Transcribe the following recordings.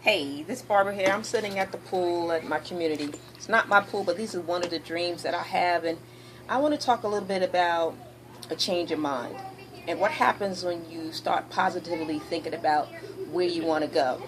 Hey, this Barbara here. I'm sitting at the pool at my community. It's not my pool, but these are one of the dreams that I have, and I want to talk a little bit about a change of mind and what happens when you start positively thinking about where you want to go.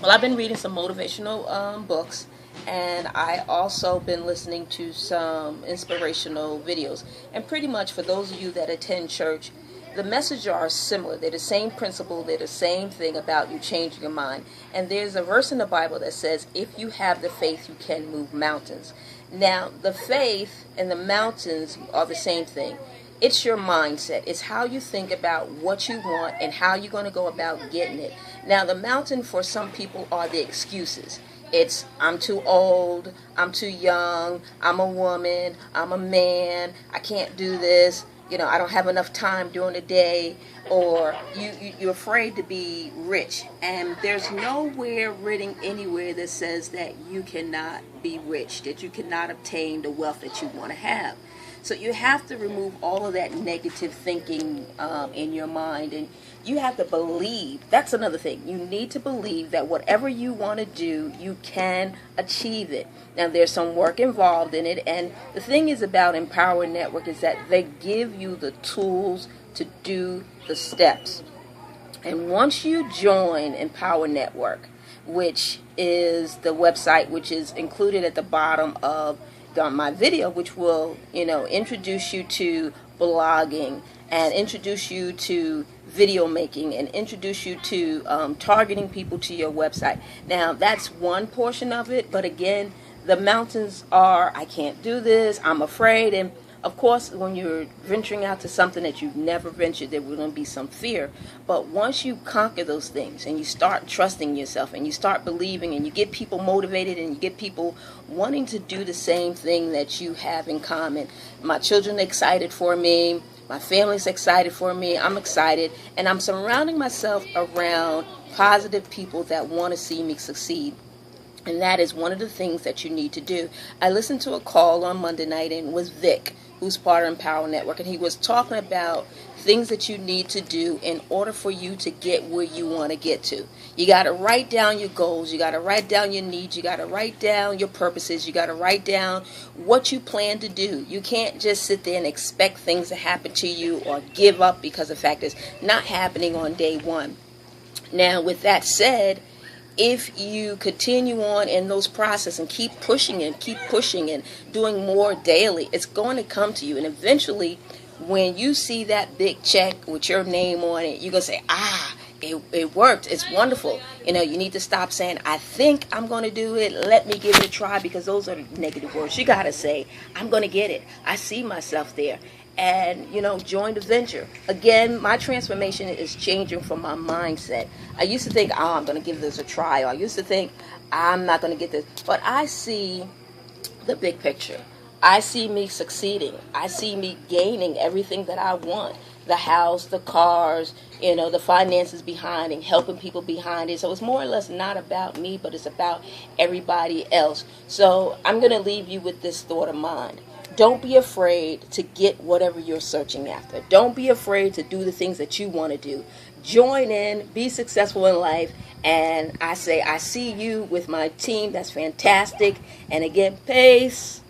Well, I've been reading some motivational books, and I also been listening to some inspirational videos. And pretty much for those of you that attend church, the messages are similar. They're the same principle. They're the same thing about you changing your mind. And there's a verse in the Bible that says, if you have the faith, you can move mountains. Now, the faith and the mountains are the same thing. It's your mindset. It's how you think about what you want and how you're going to go about getting it. Now, the mountain for some people are the excuses. It's, I'm too old, I'm too young, I'm a woman, I'm a man, I can't do this. I don't have enough time during the day, or you're afraid to be rich. And there's nowhere written anywhere that says that you cannot be rich, that you cannot obtain the wealth that you want to have. So you have to remove all of that negative thinking in your mind, and you have to believe. That's another thing. You need to believe that whatever you want to do, you can achieve it. Now, there's some work involved in it, and the thing is about Empower Network is that they give you the tools to do the steps. And once you join Empower Network, which is the website which is included at the bottom of my video, which will introduce you to blogging and introduce you to video making and introduce you to targeting people to your website. Now, that's one portion of it, but again, the mountains are, I can't do this, I'm afraid. And of course, when you're venturing out to something that you've never ventured, there will be some fear. But once you conquer those things and you start trusting yourself and you start believing and you get people motivated and you get people wanting to do the same thing that you have in common. My children are excited for me. My family's excited for me. I'm excited. And I'm surrounding myself around positive people that want to see me succeed. And that is one of the things that you need to do. I listened to a call on Monday night, and it was Vic, who's part of Empower Network, and he was talking about things that you need to do in order for you to get where you want to get to. You got to write down your goals. You got to write down your needs. You got to write down your purposes. You got to write down what you plan to do. You can't just sit there and expect things to happen to you or give up because the fact is not happening on day one. Now, with that said, if you continue on in those processes and keep pushing and doing more daily, it's going to come to you. And eventually, when you see that big check with your name on it, you're going to say, it worked. It's wonderful. You need to stop saying, I think I'm going to do it. Let me give it a try, because those are negative words. You got to say, I'm going to get it. I see myself there. And, join the venture. Again, my transformation is changing from my mindset. I used to think, I'm going to give this a try. Or I used to think, I'm not going to get this. But I see the big picture. I see me succeeding. I see me gaining everything that I want. The house, the cars, the finances behind it, helping people behind it. So it's more or less not about me, but it's about everybody else. So I'm going to leave you with this thought of mine. Don't be afraid to get whatever you're searching after. Don't be afraid to do the things that you want to do. Join in, be successful in life, and I say I see you with my team. That's fantastic. And again, peace.